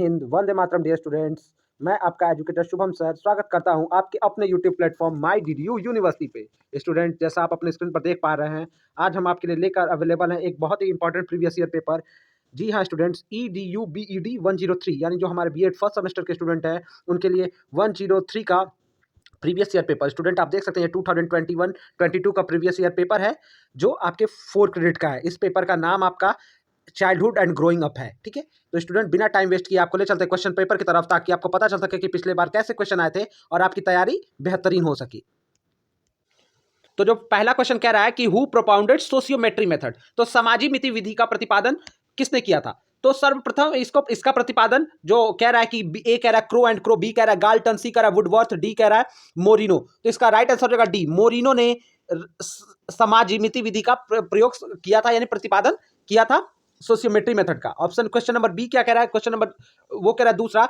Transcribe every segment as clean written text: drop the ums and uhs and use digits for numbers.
Hind, Vande Mataram dear students. मैं आपका educator Shubham sir स्वागत करता हूं आपके अपने यूट्यूब प्लेटफॉर्म माई डी डी यू यूनिवर्सिटी पे। स्टूडेंट, जैसा आप अपने स्क्रीन पर देख पा रहे हैं, आज हम आपके लिए लेकर अवेलेबल हैं एक बहुत ही इंपॉर्टेंट प्रीवियस ईयर पेपर। जी हाँ स्टूडेंट्स, EDU BED 103 यानी जो हमारे B.Ed फर्स्ट सेमेस्टर के स्टूडेंट हैं उनके लिए 103 का प्रीवियस ईयर पेपर। स्टूडेंट, आप देख सकते हैं 2021-22 का प्रीवियस ईयर पेपर है जो आपके 4 क्रेडिट का है। इस पेपर का नाम आपका चाइल्डहुड एंड ग्रोइंग अप है। ठीक है, तो स्टूडेंट बिना टाइम वेस्ट किए आपको ले चलते हैं क्वेश्चन पेपर की तरफ, ताकि आपको पता चल सके कि पिछले बार कैसे क्वेश्चन आए थे और आपकी तैयारी बेहतरीन हो सकी। तो जो पहला क्वेश्चन कह रहा है कि हु प्रोपाउंडेड सोशियोमेट्री मेथड, तो समाजी मिति विधि का प्रतिपादन किसने किया था? तो सर्वप्रथम इसका प्रतिपादन जो कह रहा है कि ए कह रहा है क्रो एंड क्रो, बी कह रहा है गाल्टन, सी कह रहा है वुडवर्थ, डी कह रहा है मोरिनो। तो इसका राइट आंसर होगा डी, मोरिनो ने समाजी मिति विधि का प्रयोग किया था, यानी प्रतिपादन किया था सोशियोमेट्री मेथड का। ऑप्शन क्वेश्चन नंबर बी क्या कह रहा है? क्वेश्चन नंबर वो कह रहा है दूसरा,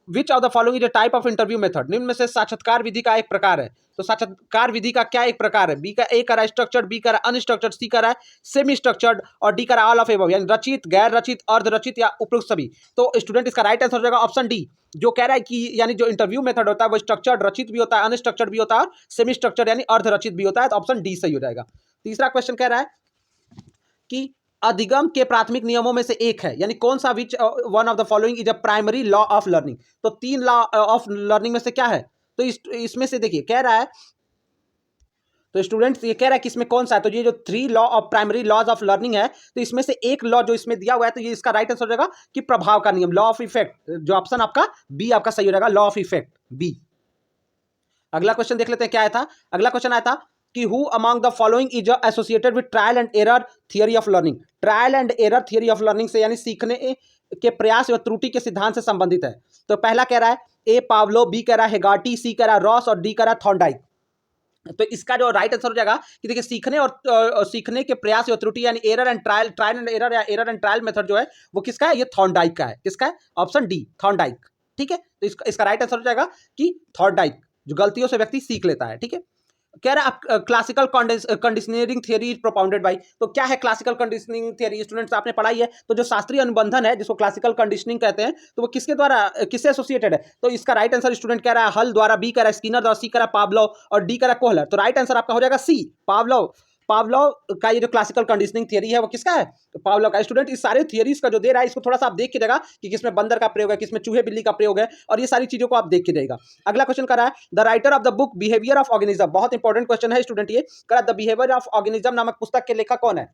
विच of the following is a type of interview method, निम्न में से साक्षात्कार विधि का एक प्रकार है। तो साक्षात्कार विधि का क्या एक प्रकार है? बी का ए कह रहा है स्ट्रक्चर्ड, बी कह रहा है अनस्ट्रक्चर्ड, सी कह रहा है सेमी स्ट्रक्चर्ड और डी कह रहा है ऑल ऑफ एबव, यानी रचित, गैर रचित, अर्ध रचित या उपयुक्त सभी। तो स्टूडेंट इसका राइट आंसर हो जाएगा ऑप्शन डी, जो कह रहा है कि यानी जो इंटरव्यू मेथड होता है वो स्ट्रक्चर्ड, रचित भी होता है, अनस्ट्रक्चर्ड भी होता है और सेमी स्ट्रक्चर्ड यानी अर्ध रचित भी होता है। तो ऑप्शन डी सही हो जाएगा। तीसरा क्वेश्चन कह रहा है कि अधिगम के प्राथमिक नियमों में से एक है, यानी कौन सा विच one of the following is a primary law of learning. तो 3 लॉ ऑफ लर्निंग में से क्या है? तो इसमें से देखिए कह रहा है, तो स्टूडेंट्स ये कह रहा है कि इसमें कौन सा है? तो ये जो 3 law of primary laws of learning है, तो इसमें से एक लॉ जो इसमें दिया हुआ है, तो ये इसका राइट आंसर हो जाएगा कि प्रभाव का नियम, लॉ ऑफ इफेक्ट। जो ऑप्शन आपका बी आपका सही हो जाएगा, लॉ ऑफ इफेक्ट बी। अगला क्वेश्चन देख लेते हैं क्या आया था। अगला क्वेश्चन आया था कि who among the following is associated with trial and error theory of learning. Trial and error theory of learning से यानी सीखने के प्रयास व त्रुटि के सिद्धांत से संबंधित है। तो पहला कह रहा है ए पावलो, बी कह रहा है हेगार्टी, सी कह रहा है रॉस और डी कह रहा है थॉर्नडाइक। तो इसका जो राइट आंसर हो जाएगा कि देखिए सीखने और सीखने के प्रयास और त्रुटि यानी error and trial, trial and error या एरर एंड ट्रायल मेथड जो है वो किसका है? ये थॉर्नडाइक का है। किसका है? Option D, Thorndike. ठीक है, तो इसका राइट आंसर हो जाएगा कि थॉर्नडाइक, जो गलतियों से व्यक्ति सीख लेता है। ठीक है, कह रहा है classical conditioning theory is propounded bye. तो क्या है क्लासिकल कंडीशनिंग थियरी? स्टूडेंट्स आपने पढ़ाई है, तो जो शास्त्रीय अनुबंधन है जिसको क्लासिकल कंडीशनिंग कहते हैं, तो वो किसके द्वारा, किससे एसोसिएटेड है? तो इसका राइट आंसर स्टूडेंट कह रहा है हल द्वारा, बी कह रहा है स्किनर द्वारा, सी कह रहा है पावलोव और डी कह रहा है कोहलर। तो राइट आंसर आपका हो जाएगा सी, पावलोव। पावलोव का ये जो क्लासिकल कंडीशनिंग थियरी है वो किसका है? तो पावलोव का। स्टूडेंट इस सारे थियरीज का जो दे रहा है इसको थोड़ा सा आप देख के देगा कि किसमें बंदर का प्रयोग है, किसमें चूहे बिल्ली का प्रयोग है, और ये सारी चीजों को आप देख के देगा। अगला क्वेश्चन कर रहा है the writer of the book behaviour of organism. बहुत इंपॉर्टेंट क्वेश्चन है स्टूडेंट, ये कह रहा है द बिहेवियर ऑफ ऑर्गेनिज्म नामक पुस्तक के लेखक कौन है?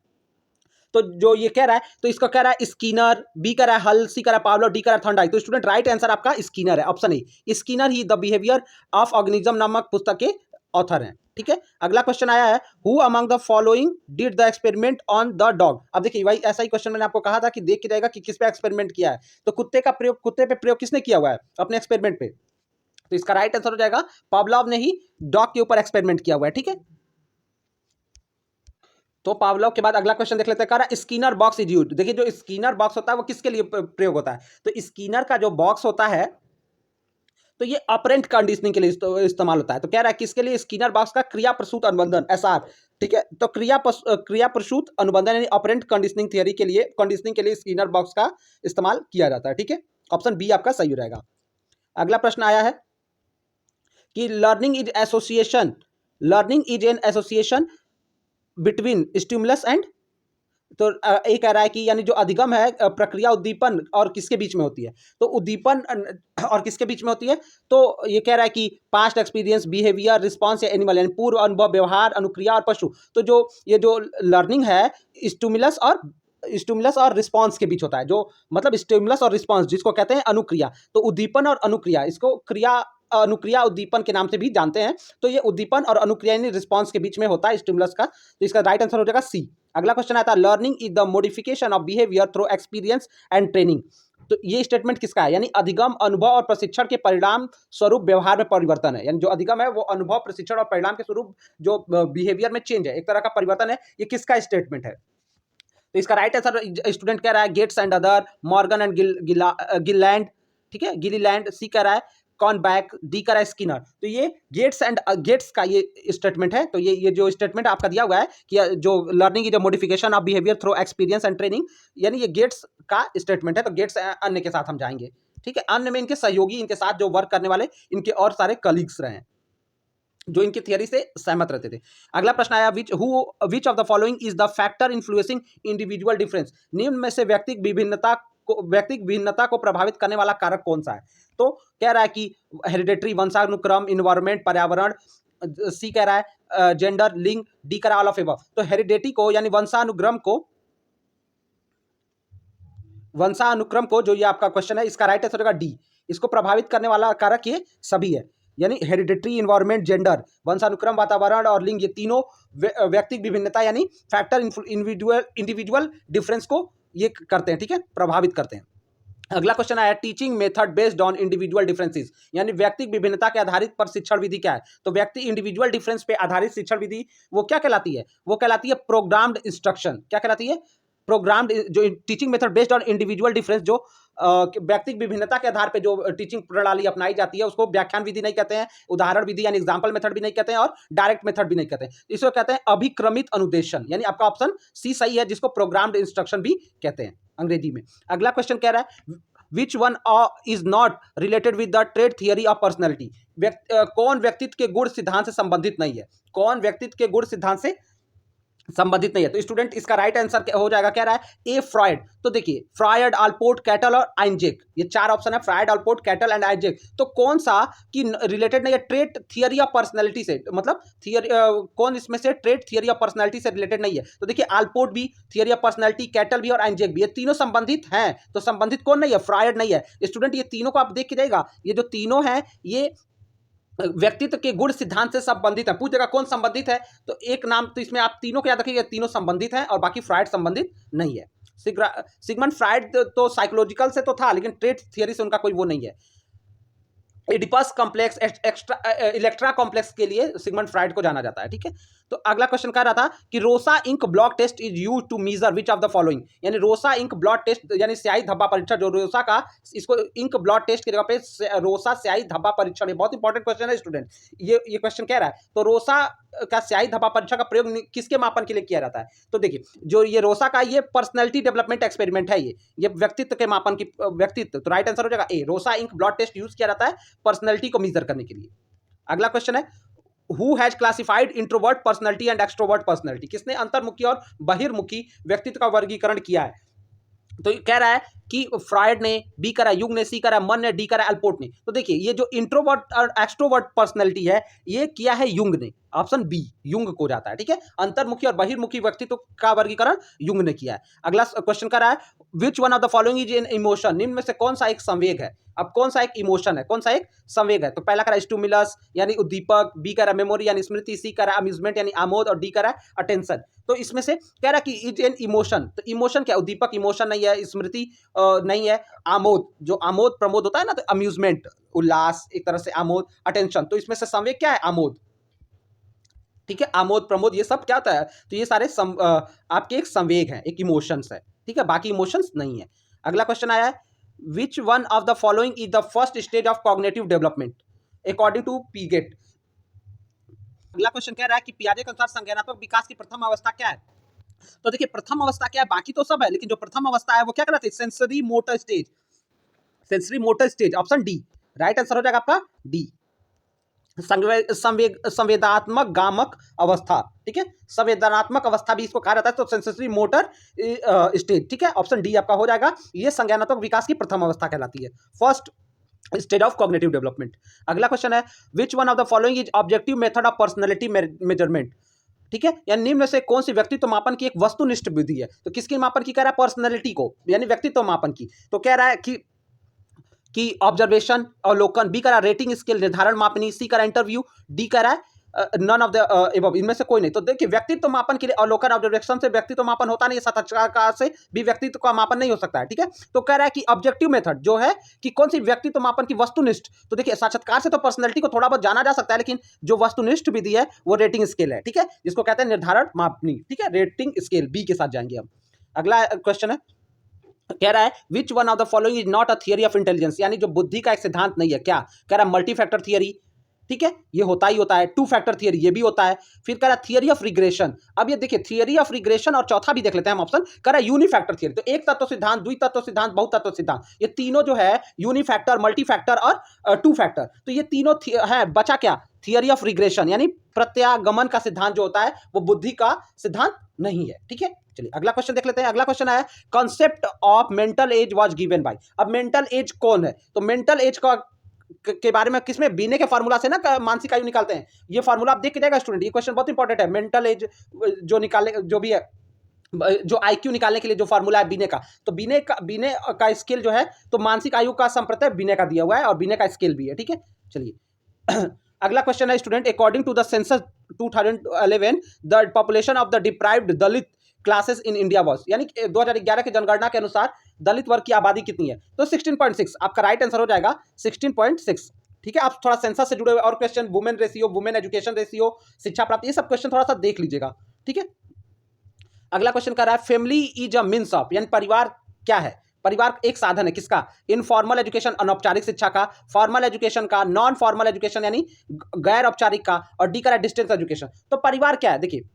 तो जो ये कह रहा है, तो इसका कह रहा है स्किनर, बी कह रहा है हल, सी कह रहा है पावलोव, डी कह रहा है थॉर्नडाइक। तो स्टूडेंट राइट आंसर आपका स्किनर है, option A. Skinner he the behaviour of organism नामक पुस्तक के ऑथर हैं। ठीक है, अगला क्वेश्चन आया है who among the following did the experiment on the dog. अब देखिए भाई ऐसा ही क्वेश्चन मैंने आपको कहा था कि देख के जाएगा कि किस पे एक्सपेरिमेंट किया है। तो कुत्ते का प्रयोग, कुत्ते पे प्रयोग किसने किया हुआ है अपने एक्सपेरिमेंट पे? तो इसका राइट आंसर हो जाएगा पावलोव ने ही डॉग के ऊपर एक्सपेरिमेंट किया हुआ है। ठीक है, तो पावलोव के बाद अगला क्वेश्चन देख लेते हैं। कह रहा है स्किनर बॉक्स इज यूज्ड। देखिए जो स्किनर बॉक्स होता है वो किसके लिए प्रयोग होता है? तो स्किनर का जो बॉक्स होता है तो ये ऑपरेंट कंडीशनिंग के लिए इस्तेमाल होता है। तो कह रहा है किसके लिए? स्किनर बॉक्स का क्रिया प्रसूत अनुबंधन, एसआर। ठीक है, तो क्रिया प्रसूत अनुबंधन यानी ऑपरेंट कंडीशनिंग थियरी के लिए, कंडीशनिंग के लिए स्किनर बॉक्स का इस्तेमाल किया जाता है। ठीक है, ऑप्शन बी आपका सही हो जाएगा। अगला प्रश्न आया है कि learning is association, learning is an association between stimulus and. तो ये कह रहा है कि यानी जो अधिगम है प्रक्रिया उद्दीपन और किसके बीच में होती है? तो उद्दीपन और किसके बीच में होती है? तो ये कह रहा है कि पास्ट एक्सपीरियंस, बिहेवियर, रिस्पॉन्स या एनिमल, यानी पूर्व अनुभव, व्यवहार, अनुक्रिया और पशु। तो जो ये जो लर्निंग है स्टिमुलस और रिस्पॉन्स के बीच होता है, जो मतलब स्टिमुलस और रिस्पॉन्स जिसको कहते हैं अनुक्रिया। तो उद्दीपन और अनुक्रिया, इसको क्रिया अनुक्रिया उद्दीपन के नाम से भी जानते हैं। तो ये उद्दीपन और अनुक्रिया यानी रिस्पॉन्स के बीच में होता है स्टिमुलस का। तो इसका राइट आंसर हो जाएगा सी। अगला क्वेश्चन आता है learning is the modification of behaviour through experience and training. तो ये स्टेटमेंट किसका है? यानी अधिगम, अनुभव और प्रशिक्षण के परिणाम स्वरूप व्यवहार में परिवर्तन है। यानी जो अधिगम है वो अनुभव, प्रशिक्षण और परिणाम के स्वरूप जो बिहेवियर में चेंज है, एक तरह का परिवर्तन है। ये किसका स्टेटमेंट है? तो इसका राइट आंसर स्टूडेंट कह रहा है Gates and other, Morgan and Gilliland. ठीक है, गिलीलैंड। सी कह रहा है कॉर्नबैक, डी कह रहा है स्किनर। तो ये गेट्स का ये स्टेटमेंट है। तो ये जो स्टेटमेंट आपका दिया हुआ है कि जो लर्निंग की जो modification of behaviour through experience and training, यानी ये गेट्स का स्टेटमेंट है। तो गेट्स अन्य के साथ हम जाएंगे। ठीक है, अन्य में इनके सहयोगी, इनके साथ जो वर्क करने वाले इनके और सारे कलीग्स रहे हैं जो इनकी थियरी से सहमत रहते थे। अगला प्रश्न आया, विच of the following is the factor influencing individual difference, निम्न में से व्यक्तिगत भिन्नता को प्रभावित करने वाला कारक कौन सा है। तो कह रहा है कि हेरिडेटरी, वंशानुक्रम, इन्वायरमेंट, पर्यावरण, सी कह रहा है जेंडर, लिंग, डी कह रहा है ऑल ऑफ एबव। तो हेरिडेटी को यानी वंशानुक्रम को जो ये आपका क्वेश्चन है इसका राइट आंसर होगा डी। इसको प्रभावित करने वाला कारक ये सभी है, यानी हेरिडिटरी, इन्वायरमेंट, जेंडर, वंशानुक्रम, वातावरण और लिंग, ये तीनों व्यक्तिगत विभिन्नता यानी फैक्टर इंडिविजुअल डिफरेंस को ये करते हैं, ठीक है, प्रभावित करते हैं। अगला क्वेश्चन आया, teaching method based on individual differences, यानी व्यक्तिगत विभिन्नता के आधारित पर शिक्षण विधि क्या है। तो व्यक्ति इंडिविजुअल डिफरेंस पे आधारित शिक्षण विधि वो क्या कहलाती है, वो कहलाती है प्रोग्राम्ड इंस्ट्रक्शन। क्या कहलाती है, प्रोग्राम्ड, जो teaching method based on individual difference, जो व्यक्तिगत विभिन्नता के आधार पे जो टीचिंग प्रणाली अपनाई जाती है उसको व्याख्यान विधि नहीं कहते हैं, उदाहरण विधि यानी एग्जाम्पल मेथड भी नहीं कहते हैं, और डायरेक्ट मेथड भी नहीं कहते हैं, इसको कहते हैं अभिक्रमित अनुदेशन, यानी आपका ऑप्शन सी सही है, जिसको प्रोग्राम्ड इंस्ट्रक्शन भी कहते हैं अंग्रेजी में। अगला क्वेश्चन कह रहा है, which one is not related with the trait theory of personality, कौन व्यक्तित्व के गुण सिद्धांत से संबंधित नहीं है, कौन व्यक्तित्व के गुण सिद्धांत से संबंधित नहीं है। तो स्टूडेंट इसका राइट आंसर हो जाएगा, कह रहा है ए फ्रॉयड। तो देखिए फ्रॉयड, आल्पोर्ट, कैटल और आइंजेक, ये चार ऑप्शन है, फ्रॉयड, आल्पोर्ट, कैटल एंड आइंजेक। तो कौन सा की रिलेटेड नहीं है ट्रेट थियरी ऑफ पर्सनैलिटी से, मतलब थियरी कौन इसमें से ट्रेट थियरी ऑफ पर्सनैलिटी से रिलेटेड नहीं है। तो देखिए आल्पोर्ट भी थियरी ऑफ पर्सनैलिटी, कैटल भी और आइंजेक भी, ये तीनों संबंधित हैं। तो संबंधित कौन नहीं है, फ्रॉयड नहीं है। स्टूडेंट ये तीनों को आप देख के जाइएगा, ये जो तीनों हैं ये व्यक्तित्व के गुण सिद्धांत से संबंधित है। पूछ देगा कौन संबंधित है, तो एक नाम तो इसमें आप तीनों को याद रखिए, तीनों संबंधित हैं और बाकी फ्रायड संबंधित नहीं है। सिगमंड फ्रायड तो साइकोलॉजिकल से तो था, लेकिन ट्रेट थियरी से उनका कोई वो नहीं है। एडिपस कॉम्प्लेक्स, इलेक्ट्रा कॉम्प्लेक्स के लिए सिगमंड फ्रायड को जाना जाता है, ठीक है। तो अगला क्वेश्चन कह रहा था कि Rosa ink blot test is used to measure which of the following, यानी रोसा इंक ब्लॉक टेस्ट यानी स्याही धब्बा परीक्षण, जो रोसा का इसको इंक ब्लॉक टेस्ट की जगह पे रोसा स्याही धब्बा परीक्षण, ये बहुत इंपॉर्टेंट क्वेश्चन है स्टूडेंट, ये क्वेश्चन कह रहा है। तो रोसा का स्याही धब्बा परीक्षण का प्रयोग किसके मापन के लिए किया जाता है। तो देखिए जो ये रोसा का ये पर्सनैलिटी डेवलपमेंट एक्सपेरिमेंट है, ये व्यक्तित्व के मापन की व्यक्तित्व, तो राइट आंसर हो जाएगा ए, रोसा इंक ब्लॉक टेस्ट यूज किया जाता है पर्सनैलिटी को मेजर करने के लिए। अगला क्वेश्चन है, who has classified introvert personality and extrovert personality, किसने अंतर्मुखी और बहिर्मुखी व्यक्तित्व का वर्गीकरण किया है। तो कह रहा है कि फ्रायड ने, बी करा युंग ने, सी करा मन ने, डी करा अल्पोर्ट ने। तो देखिए ये जो इंट्रोवर्ट और एक्सट्रोवर्ट पर्सनैलिटी है ये किया है युंग ने, ऑप्शन बी युंग को जाता है, ठीक है। अंतर्मुखी और बहिर्मुखी व्यक्तित्व का वर्गीकरण युंग ने किया है। अगला क्वेश्चन कर रहा है, which one of the following is an emotion, निम्न में से कौन सा एक संवेग है। अब कौन सा एक इमोशन है, कौन सा एक संवेग है। तो पहला करा स्टिमुलस यानी उद्दीपक, बी करा मेमोरी यानी स्मृति, सी करा अम्यूजमेंट यानी आमोद और डी करा अटेंशन। तो इसमें से कह रहा कि इज एन इमोशन, तो इमोशन क्या, उद्दीपक इमोशन नहीं है, स्मृति नहीं है, आमोद जो आमोद प्रमोद होता है ना, तो अम्यूजमेंट उल्लास एक तरह से, आमोद, अटेंशन। तो इसमें से संवेग क्या है, आमोद, ठीक है, आमोद प्रमोद ये सब क्या होता है। तो ये सारे आपके एक संवेग हैं, एक इमोशंस है, ठीक है, बाकी इमोशंस नहीं है। अगला क्वेश्चन आया है, which one of the following is the first stage of cognitive development according to Piaget. अगला क्वेश्चन कह रहा है कि पियाजे के अनुसार संज्ञानात्मक विकास की प्रथम अवस्था क्या है। तो देखिए प्रथम अवस्था क्या है, बाकी तो सब है, लेकिन जो प्रथम अवस्था है वो क्या कहलाती है, sensory motor stage, sensory motor stage, option D right answer हो जाएगा आपका डी। संवेदनात्मक गामक अवस्था, ठीक है, संवेदनात्मक अवस्था भी इसको कहा जाता है, तो सेंसरी मोटर स्टेज, ठीक है, ऑप्शन डी आपका हो जाएगा। ये संज्ञानात्मक विकास की प्रथम अवस्था कहलाती है, first stage of cognitive development. अगला क्वेश्चन है, which one of the following is objective method of personality measurement, ठीक है, यानी निम्न में से कौन सी व्यक्तित्व मापन की एक वस्तुनिष्ठ विधि है। तो किसकी मापन की कह रहा है, पर्सनैलिटी को यानी व्यक्तित्व मापन की। तो कह रहा है कि ऑब्जर्वेशन, अवलोकन, बी करा रेटिंग स्केल निर्धारण मापनी, सी करा इंटरव्यू, डी करा नन ऑफ द एबव, इनमें से कोई नहीं। तो देखिए व्यक्तित्व मापन के लिए अवलोकन, ऑब्जर्वेशन से व्यक्तित्व मापन होता नहीं है, साक्षात्कार से भी व्यक्तित्व का मापन नहीं हो सकता है, ठीक है। तो कह रहा है कि ऑब्जेक्टिव मेथड जो है कि कौन सी व्यक्तित्व मापन की वस्तुनिष्ठ। तो देखिए साक्षात्कार से तो पर्सनैलिटी को थोड़ा बहुत जाना जा सकता है, लेकिन जो वस्तुनिष्ठ विधि है वो रेटिंग स्केल है, ठीक है, जिसको कहते हैं निर्धारण मापनी, ठीक है, रेटिंग स्केल, बी के साथ जाएंगे हम। अगला क्वेश्चन है, कह रहा है which one of the following is not a theory of intelligence, यानी जो बुद्धि का एक सिद्धांत नहीं है, क्या कह रहा है, मल्टी फैक्टर थियरी, ठीक है, ये होता ही होता है। टू फैक्टर थियरी ये भी होता है। फिर कह रहा है थियरी ऑफ रिग्रेशन। अब ये देखिए थियरी ऑफ रिग्रेशन और चौथा भी देख लेते हैं हम ऑप्शन, कह रहा है यूनिफैक्टर थियरी। तो एक तत्व सिद्धांत, द्वि तत्व सिद्धांत, बहु तत्व सिद्धांत, ये तीनों जो है यूनिफैक्टर, मल्टीफैक्टर और टू फैक्टर, तो ये तीनों है। बचा क्या? थियरी ऑफ रिग्रेशन, यानी प्रत्यागमन का सिद्धांत जो होता है वो बुद्धि का सिद्धांत नहीं है। ठीक है, चलिए अगला क्वेश्चन देख लेते हैं। अगला क्वेश्चन है concept of mental as was given by. अब मेंटल एज कौन है? तो मेंटल एज का के बारे में किसमें, बीने के फार्मूला से ना मानसिक आयु निकालते हैं। ये फार्मूला आप देख के जाएगा स्टूडेंट, ये क्वेश्चन बहुत इंपॉर्टेंट है। मेंटल एज जो निकाले, जो भी है, जो आईक्यू निकालने के लिए जो फार्मूला है बीने का, तो बीने का स्केल जो है, तो मानसिक आयु का संप्रत्यय बीने का दिया हुआ है और बीने का स्केल भी है। ठीक है, चलिए अगला क्वेश्चन है student, according to the census 2011 the population of the deprived Dalit classes in India was, यानी 2011 की जनगणना के अनुसार दलित वर्ग की आबादी कितनी है? तो 16.6 आपका राइट आंसर हो जाएगा, 16.6। ठीक है, आप थोड़ा सेंसस से जुड़े हुए और question, women ratio, women education ratio, शिक्षा प्राप्ति, ये सब क्वेश्चन थोड़ा सा देख लीजिएगा। ठीक है, अगला क्वेश्चन कर रहा है family is a means of, यानी परिवार क्या है? परिवार एक साधन है किसका? इनफॉर्मल एजुकेशन अनौपचारिक शिक्षा का, फॉर्मल एजुकेशन का, नॉन फॉर्मल एजुकेशन यानी गैर औपचारिक का, और डी का डिस्टेंस एजुकेशन। तो परिवार क्या है? देखिए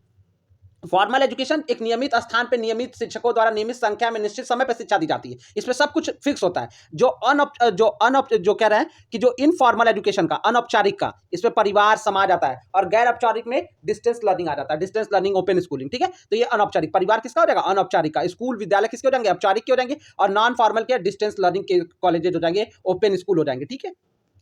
फॉर्मल एजुकेशन एक नियमित स्थान पे नियमित शिक्षकों द्वारा नियमित संख्या में निश्चित समय पर शिक्षा दी जाती है, इसमें सब कुछ फिक्स होता है। जो कह रहे हैं कि जो इनफॉर्मल एजुकेशन का, अनौपचारिक का, इसमें परिवार समाज आता है, और गैर औपचारिक में डिस्टेंस लर्निंग आ जाता है, डिस्टेंस लर्निंग, ओपन स्कूलिंग। ठीक है, तो ये अनौपचारिक, परिवार किसका हो जाएगा? अनौपचारिक का। स्कूल विद्यालय किसके हो जाएंगे? औपचारिक के हो जाएंगे, और नॉन फॉर्मल के डिस्टेंस लर्निंग के कॉलेजेस हो जाएंगे, ओपन स्कूल हो जाएंगे। ठीक है,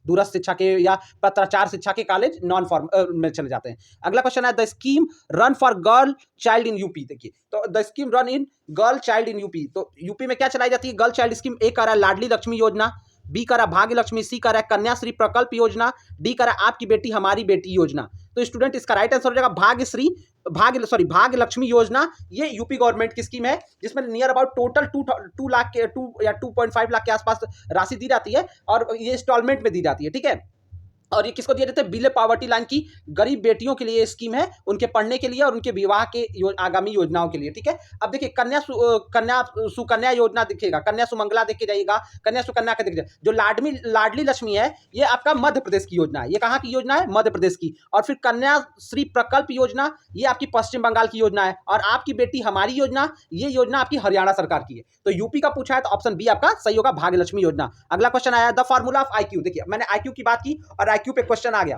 दूरस्थ शिक्षा के या पत्राचार शिक्षा के कॉलेज नॉन फॉर्म में चले जाते हैं। अगला क्वेश्चन है the scheme run for girl child in UP. देखिए तो the scheme run in girl child in UP, तो यूपी में क्या चलाई जाती है? Girl child scheme. ए कह रहा है लाडली लक्ष्मी योजना, बी कह रहा है भाग्य लक्ष्मी, सी कह रहा है कन्याश्री प्रकल्प योजना, डी कह रहा है आपकी बेटी हमारी बेटी योजना। तो स्टूडेंट इसका राइट आंसर हो जाएगा भाग्य लक्ष्मी योजना। ये यूपी गवर्नमेंट की स्कीम है जिसमें नियर अबाउट टोटल 2 लाख के 2 या 2.5 लाख के आसपास राशि दी जाती है, और ये इंस्टॉलमेंट में दी जाती है। ठीक है, और ये किसको दिया जाता है? बिलो पॉवर्टी लाइन की गरीब बेटियों के लिए ये स्कीम है, उनके पढ़ने के लिए और उनके विवाह के आगामी योजनाओं के लिए। ठीक है, अब देखिए कन्या सुकन्या योजना देखिएगा, कन्या सुमंगला देख के जाइएगा, कन्या सुकन्या का देखिए। जो लाडली लक्ष्मी है ये आपका मध्य प्रदेश की योजना है। ये कहाँ की योजना है? मध्य प्रदेश की। और फिर कन्याश्री प्रकल्प योजना ये आपकी पश्चिम बंगाल की योजना है, और आपकी बेटी हमारी योजना ये योजना आपकी हरियाणा सरकार की है। तो यूपी का पूछा है तो ऑप्शन बी आपका सही होगा, भाग्य लक्ष्मी योजना। अगला क्वेश्चन आया द फॉर्मूला ऑफ आईक्यू। देखिए मैंने आईक्यू की बात की और आईक्यू पे क्वेश्चन आ गया,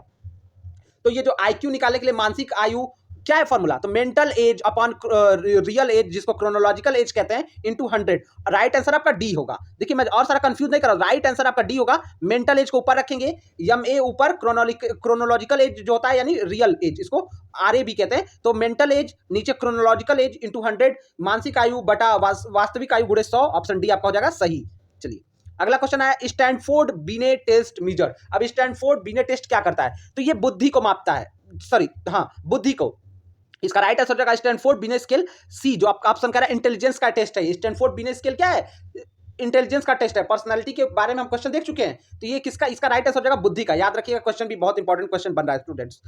तो ये जो आईक्यू निकालने के लिए मानसिक आयु क्या है फॉर्मूला? तो mental age upon real age, जिसको क्रोनोलॉजिकल एज कहते हैं, इनटू 100। राइट आंसर आपका डी होगा। देखिए मैं और सारा कंफ्यूज नहीं कर रहा हूं, राइट आंसर आपका डी होगा। मेंटल एज को ऊपर रखेंगे, एम ए ऊपर, क्रोनोलॉजिकल एज जो होता है यानी रियल एज, इसको आर ए भी कहते हैं। तो मेंटल एज नीचे क्रोनोलॉजिकल एज इंटू 100, मानसिक आयु बटा वास्तविक आयु गुणे 100, ऑप्शन डी आपका हो जाएगा सही। चलिए अगला क्वेश्चन है स्टैनफोर्ड बिने टेस्ट मीजर। अब स्टैनफोर्ड बिने टेस्ट क्या करता है? तो ये बुद्धि को मापता है, सॉरी हाँ बुद्धि को। इसका राइट आंसर जाएगा स्टैनफोर्ड बिने स्केल सी, जो आपका ऑप्शन कह रहा है इंटेलिजेंस का टेस्ट है। स्टैनफोर्ड बिने स्केल क्या है? इंटेलिजेंस का टेस्ट है। पर्सनालिटी के बारे में हम क्वेश्चन देख चुके हैं, तो ये किसका, इसका राइट आंसर जाएगा बुद्धि का। याद रखिएगा क्वेश्चन भी बहुत इंपॉर्टेंट क्वेश्चन बन रहा है स्टूडेंट्स।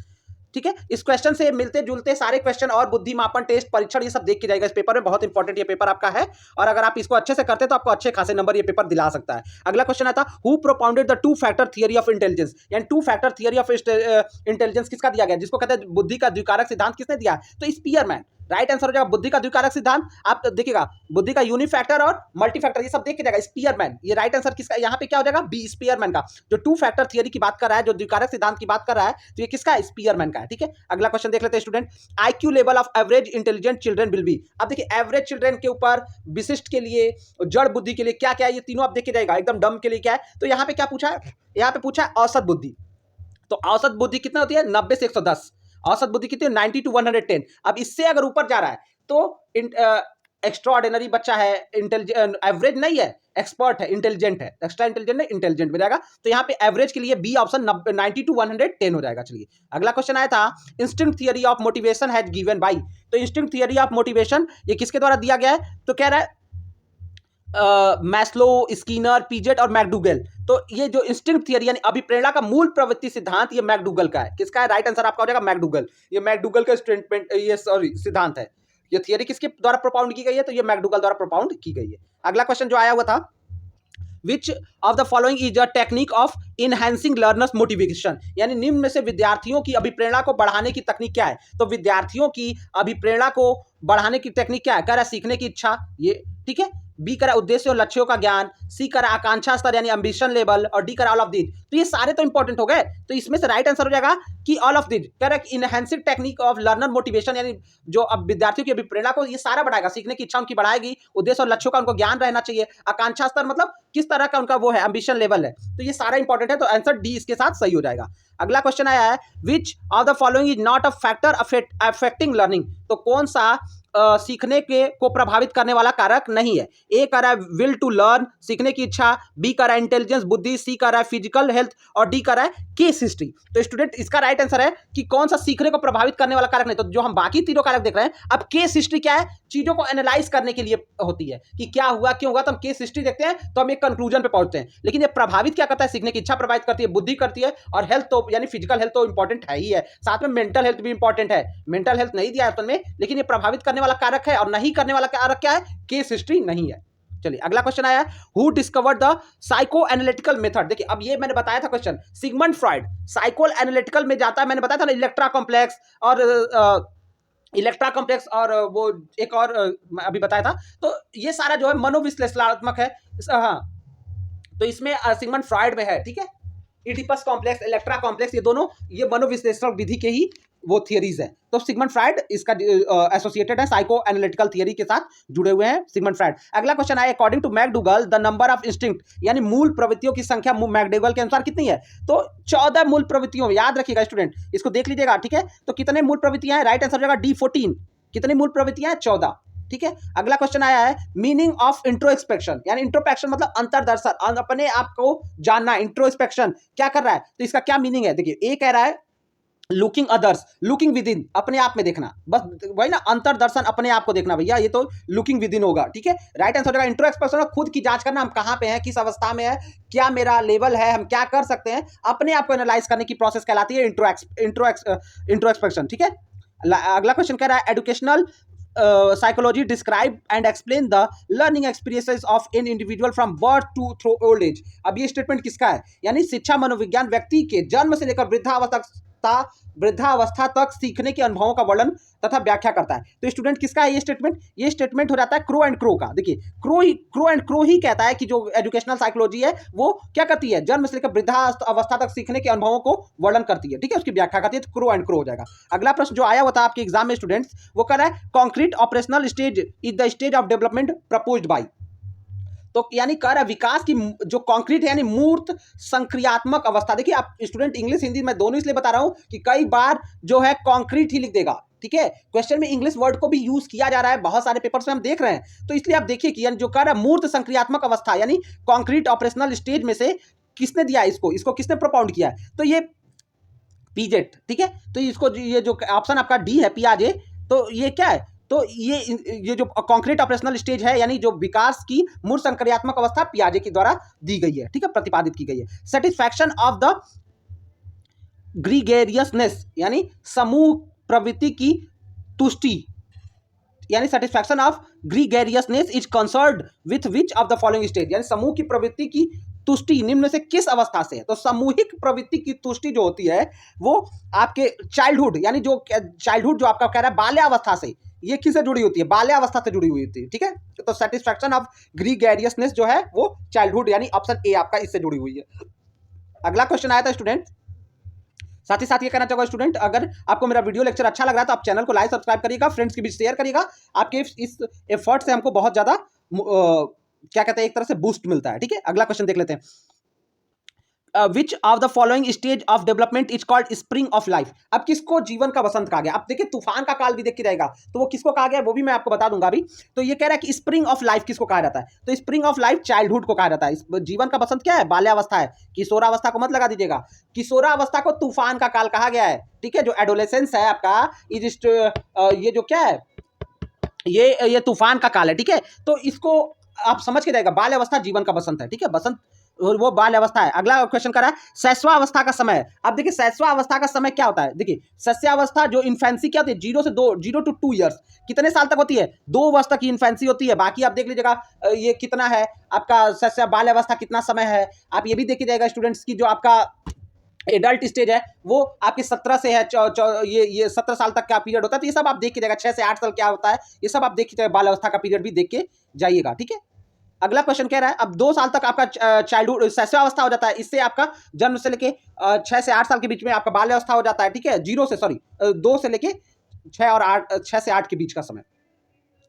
ठीक है, इस क्वेश्चन से मिलते जुलते सारे क्वेश्चन और बुद्धि मापन टेस्ट परीक्षण ये सब देख के जाएगा इस पेपर में। बहुत इंपॉर्टेंट ये पेपर आपका है, और अगर आप इसको अच्छे से करते तो आपको अच्छे खासे नंबर ये पेपर दिला सकता है। अगला क्वेश्चन आता who propounded the two factor theory of intelligence, यानी two factor theory of intelligence किसका दिया गया, जिसको कहते हैं बुद्धि का द्विकारक सिद्धांत, किसने दिया? तो स्पीयरमैन। राइट आंसर हो जाएगा बुद्धि का द्विकारक सिद्धांत। आप देखिएगा बुद्धि का यूनिफैक्टर और मल्टीफैक्टर ये सब देख के जाएगा, स्पीयरमैन। ये राइट आंसर किसका यहाँ पे क्या हो जाएगा? बी, स्पीयरमैन का। जो टू फैक्टर थियरी की बात कर रहा है, जो द्विकारक सिद्धांत की बात कर रहा है, तो ये किसका है? स्पीयरमैन का है। ठीक है, अगला क्वेश्चन देख लेते हैं student, IQ level of average intelligent children will be. अब देखिए एवरेज चिल्ड्रन के ऊपर, विशिष्ट के लिए, जड़ बुद्धि के लिए क्या क्या है, ये तीनों आप देख के जाएगा। एकदम डम के लिए क्या है, तो यहाँ पे क्या पूछा है? यहाँ पे पूछा है औसत बुद्धि। तो औसत बुद्धि कितना होती है? 90 से 110। औसत बुद्धि कितनी है? 90 to 110। अब इससे अगर ऊपर जा रहा है तो एक्स्ट्रा ऑर्डिनरी बच्चा है, एवरेज नहीं है, एक्सपर्ट है, इंटेलिजेंट है। एक्स्ट्रा इंटेलिजेंट है, इंटेलिजेंट में जाएगा। तो यहाँ पे एवरेज के लिए बी ऑप्शन 90 to 110 हो जाएगा। चलिए अगला क्वेश्चन आया था instinct theory of motivation has given by. तो इंस्टिंक्ट थियरी ऑफ मोटिवेशन ये किसके द्वारा दिया गया है? तो कह रहा है मैस्लो, स्किनर, पीजेट और मैकडूगल। तो ये जो इंस्टिंक्ट थियरी यानी अभिप्रेरणा का मूल प्रवृत्ति सिद्धांत, ये मैकडूगल का है। किसका है? राइट आंसर आपका हो जाएगा मैकडूगल। ये मैकडूगल का स्टेटमेंट, ये सॉरी सिद्धांत है। ये थियरी किसके द्वारा प्रोपाउंड की गई है? तो ये मैकडूगल द्वारा प्रोपाउंड की गई है। अगला क्वेश्चन जो आया हुआ था which of the following is a technique of enhancing learners motivation, यानी निम्न में से विद्यार्थियों की अभिप्रेरणा को बढ़ाने की तकनीक क्या है। तो विद्यार्थियों की अभिप्रेरणा को बढ़ाने की टेक्निक क्या है, कह रहा है सीखने की इच्छा, ये ठीक है। बी करा उद्देश्य और लक्ष्यों का ज्ञान, सी करा आकांक्षा स्तर यानी एम्बिशन लेवल, और डी करा ऑल ऑफ दिस। तो ये सारे तो इंपॉर्टेंट हो गए, तो इसमें से राइट आंसर हो जाएगा कि ऑल ऑफ दिस। कह रहा है enhancing technique of learner motivation, यानी जो अब विद्यार्थियों की अभिप्रेरणा को ये सारा बढ़ाएगा, सीखने की इच्छा उनकी बढ़ाएगी, उद्देश्य और लक्ष्यों का उनको ज्ञान रहना चाहिए, आकांक्षा स्तर मतलब किस तरह का उनका वो है एम्बिशन लेवल है, तो ये सारा इंपॉर्टेंट है। तो आंसर डी इसके साथ सही हो जाएगा। अगला क्वेश्चन आया है विच of the following is not a factor affecting learning, तो कौन सा सीखने के को प्रभावित करने वाला कारक नहीं है। ए कर रहा है विल टू लर्न, सीखने की इच्छा, बी कर रहा है इंटेलिजेंस बुद्धि, सी कर रहा है फिजिकल हेल्थ, और डी कर रहा है केस हिस्ट्री। तो स्टूडेंट इसका राइट आंसर है कि कौन सा सीखने को प्रभावित करने वाला कारक नहीं। तो जो हम बाकी तीनों कारक देख रहे हैं, अब केस हिस्ट्री क्या है, चीजों को एनालाइज करने के लिए होती है कि क्या हुआ क्यों हुआ, तो हम केस हिस्ट्री देखते हैं तो हम एक कंक्लूजन पे पहुंचते हैं। लेकिन ये प्रभावित क्या करता है, सीखने की इच्छा प्रभावित करती है, बुद्धि करती है, और हेल्थ तो यानी फिजिकल हेल्थ तो इंपॉर्टेंट है ही है, साथ में मेंटल हेल्थ भी इंपॉर्टेंट है। मेंटल हेल्थ नहीं दिया है ऑप्शन में, लेकिन ये प्रभावित करने वाला कारक है, और नहीं करने वाला कारक क्या है, केस हिस्ट्री नहीं है। चलिए अगला क्वेश्चन आया, who discovered the psycho analytical method. देखिए अब ये मैंने बताया था question, Sigmund Freud psycho analytical में जाता है, मैंने बताया था ना इलेक्ट्रा कॉम्प्लेक्स और वो एक और अभी बताया था। तो ये सारा जो है मनोविश्लेषणात्मक है। हाँ, तो इसमें सिगमंड फ्रॉइड में है, ठीक है। इडिपस कॉम्प्लेक्स, इलेक्ट्रा कॉम्प्लेक्स, ये दोनों ये मनोविश्लेषण विधि के ही वो थियरीज है। तो सिगमंड फ्रॉइड इसका एसोसिएटेड है, साइको एनालिटिकल थियरी के साथ जुड़े हुए हैं सिगमंड फ्रॉइड। अगला क्वेश्चन आया, according to McDougall the number of instinct, यानी मूल प्रवृत्तियों की संख्या मैकडूगल के अनुसार कितनी है। तो 14 मूल प्रवृत्तियों, याद रखिएगा स्टूडेंट, इसको देख लीजिएगा, ठीक है। तो कितने मूल प्रवृत्तियां हैं, राइट आंसर हो जाएगा डी 14। कितनी मूल प्रवृत्तियां हैं, 14, ठीक है। अगला क्वेश्चन आया है, मीनिंग ऑफ इंट्रोस्पेक्शन, यानी इंट्रोस्पेक्शन मतलब अंतर्दर्शन, अपने आप को जानना। इंट्रोस्पेक्शन क्या कर रहा है, तो इसका क्या मीनिंग है, देखिए ए कह रहा है looking others, looking with in, अपने आप में देखना, बस वही ना, अंतर्दर्शन, अपने आप को देखना भैया, ये तो लुकिंग विद इन होगा, ठीक है। राइट आंसर हो जाएगा इंट्रोस्पेक्शन, खुद की जांच करना, हम कहां पे हैं, किस अवस्था में है, क्या मेरा लेवल है, हम क्या कर सकते हैं, अपने आप को एनालाइज करने की प्रोसेस कहलाती है इंट्रोस्पेक्शन, ठीक है। अगला क्वेश्चन कह रहा है, educational psychology describe and explain the learning experiences of an individual from birth to through old age। अब ये स्टेटमेंट किसका है, यानी शिक्षा मनोविज्ञान व्यक्ति के जन्म से लेकर वृद्धावस्था तक सीखने के अनुभवों का वर्णन तथा व्याख्या करता है। तो स्टूडेंट किसका है ये स्टेटमेंट, ये स्टेटमेंट हो जाता है क्रो एंड क्रो का। देखिए क्रो एंड क्रो ही कहता है कि जो एजुकेशनल साइकोलॉजी है वो क्या करती है, जन्म से लेकर वृद्धावस्था तक सीखने के अनुभवों को वर्णन करती है, ठीक है, उसकी व्याख्या करती है। तो क्रो एंड क्रो हो जाएगा। अगला प्रश्न जो आया हुआ था आपके एग्जाम में स्टूडेंट्स, वो कह रहा है concrete operational stage is the stage of development proposed by. तो यानी कह रहा है विकास की जो कॉन्क्रीट है यानी मूर्त संक्रियात्मक अवस्था। देखिए आप स्टूडेंट इंग्लिश हिंदी मैं दोनों इसलिए बता रहा हूं कि कई बार जो है कॉन्क्रीट ही लिख देगा, ठीक है। क्वेश्चन में इंग्लिश वर्ड को भी यूज किया जा रहा है, बहुत सारे पेपर्स में हम देख रहे हैं। तो इसलिए आप देखिए कि यानी जो कह रहा है मूर्त संक्रियात्मक अवस्था यानी कॉन्क्रीट ऑपरेशनल स्टेज में से किसने दिया, इसको किसने प्रोपाउंड किया है, तो ये पीजेट, ठीक है। तो इसको ये जो ऑप्शन आपका डी है पियाजे, तो ये क्या है, तो ये जो कॉन्क्रीट ऑपरेशनल स्टेज है यानी जो विकास की मूल संक्रियात्मक अवस्था पियाजे के द्वारा दी गई है, ठीक है, प्रतिपादित की गई है। सेटिस्फैक्शन ऑफ द ग्रीगेरियसनेस यानी समूह प्रवृत्ति की तुष्टि, यानी satisfaction of gregariousness is concerned with which of the following stage, यानी समूह की प्रवृत्ति की तुष्टि निम्न से किस अवस्था से है। तो सामूहिक प्रवृत्ति की तुष्टि जो होती है वो आपके चाइल्डहुड यानी जो चाइल्डहुड जो आपका कह रहा है बाल्यावस्था से, ये किससे जुड़ी होती है, बाल्यावस्था से जुड़ी हुई होती है, ठीक है। तो सेटिस्फैक्शन ऑफ ग्रीगेरियसनेस जो है वो चाइल्डहुड यानी ऑप्शन ए आपका इससे जुड़ी हुई है। अगला क्वेश्चन आया था स्टूडेंट, साथ ही साथ ये कहना चाहूंगा स्टूडेंट, अगर आपको मेरा वीडियो लेक्चर अच्छा लग रहा है तो आप चैनल को लाइक सब्सक्राइब करिएगा, फ्रेंड्स के बीच शेयर करिएगा। आपके इस एफर्ट से हमको बहुत ज्यादा क्या कहते हैं एक तरह से बूस्ट मिलता है, ठीक है। अगला क्वेश्चन देख लेते हैं, विच of the following stage of development is called spring of life. अब किसको जीवन का वसंत कहा गया, अब देखिए तूफान का काल भी देख के रहेगा, तो वो किसको कहा गया वो भी मैं आपको बता दूंगा अभी। तो ये कह रहा है कि स्प्रिंग ऑफ लाइफ किसको कहा जाता है, तो स्प्रिंग ऑफ लाइफ चाइल्डहुड को कहा जाता है। जीवन का वसंत क्या है, बाल्यावस्था है। किशोरावस्था को मत लगा दीजिएगा, किशोरावस्था को तूफान का काल कहा गया है, ठीक है। जो एडोलेसेंस है आपका इज ये जो क्या है, ये तूफान का काल है, ठीक है। तो इसको आप समझ के जाएगा, बाल्यावस्था जीवन का बसंत है, ठीक है। बसंत वो बाल अवस्था है। अगला क्वेश्चन कर रहा है शैशवावस्था का समय। अब देखिए शैशवावस्था का समय क्या होता है, देखिए शैशवावस्था जो इन्फेंसी क्या होती है, 0 to 2 कितने साल तक होती है, 2 वर्ष तक की इन्फेंसी होती है। बाकी आप देख लीजिएगा ये कितना है आपका शैशव बाल अवस्था कितना समय है, आप ये भी देखिए जाएगा स्टूडेंट्स की जो आपका एडल्ट स्टेज है वो आपके 17 से है, ये 17 साल तक का पीरियड होता है। तो ये सब आप देख के जाएगा, 6 से 8 साल क्या होता है, ये सब आप देख के बाल अवस्था का पीरियड भी देख के जाइएगा, ठीक है। अगला क्वेश्चन कह रहा है अब 2 साल तक आपका चाइल्डहुड शैशवावस्था हो जाता है, इससे आपका जन्म से लेके 6 से 8 साल के बीच में आपका बाल अवस्था हो जाता है, ठीक है। 2 से लेके 6 से 8 के बीच का समय।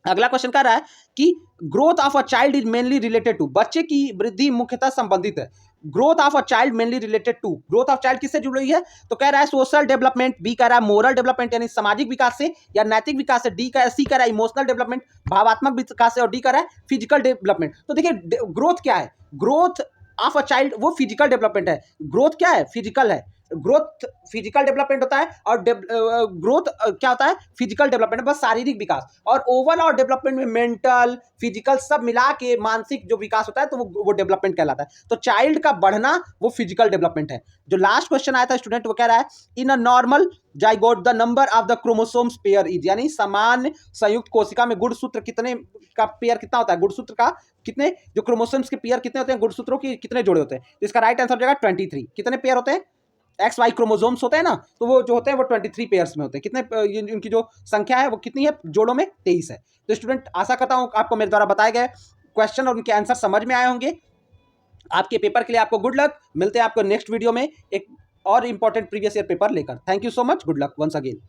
अगला क्वेश्चन कह रहा है कि growth of a child is mainly related to, बच्चे की वृद्धि मुख्यतः संबंधित है। Growth of a child mainly related to, growth of child किससे जुड़ी हुई है, तो कह रहा है सोशल डेवलपमेंट, बी कह रहा है मोरल डेवलपमेंट यानी सामाजिक विकास से या नैतिक विकास से, सी कह रहा है इमोशनल डेवलपमेंट भावात्मक विकास से, और डी कह रहा है फिजिकल डेवलपमेंट। तो देखिए ग्रोथ क्या है, ग्रोथ ऑफ अ चाइल्ड वो फिजिकल डेवलपमेंट है। ग्रोथ क्या है, फिजिकल है। ग्रोथ फिजिकल डेवलपमेंट होता है और ग्रोथ क्या होता है, फिजिकल डेवलपमेंट, बस शारीरिक विकास। और ओवरऑल डेवलपमेंट में मेंटल फिजिकल सब मिला के मानसिक जो विकास होता है तो वो डेवलपमेंट कहलाता है। तो चाइल्ड का बढ़ना वो फिजिकल डेवलपमेंट है। जो लास्ट क्वेश्चन आया था स्टूडेंट वो कह रहा है in a normal zygote the number of the chromosomes pair is, यानी सामान्य संयुक्त कोशिका में गुणसूत्र कितने का पेयर कितना होता है, गुणसूत्र का कितने, जो क्रोमोसोम्स के पेयर कितने होते हैं, गुणसूत्रों के कितने जोड़े होते हैं। तो इसका राइट आंसर हो जाएगा 23। कितने पेयर होते हैं, एक्स वाई क्रोमोसोम्स होते हैं ना, तो वो जो होते हैं वो 23 पेयर्स में होते हैं। कितने उनकी जो संख्या है वो कितनी है, जोड़ों में 23 है। तो स्टूडेंट आशा करता हूं आपको मेरे द्वारा बताए गए क्वेश्चन और उनके आंसर समझ में आए होंगे। आपके पेपर के लिए आपको गुड लक। मिलते हैं आपको नेक्स्ट वीडियो में एक और इंपॉर्टेंट प्रीवियस ईयर पेपर लेकर। Thank you so much, good luck once again.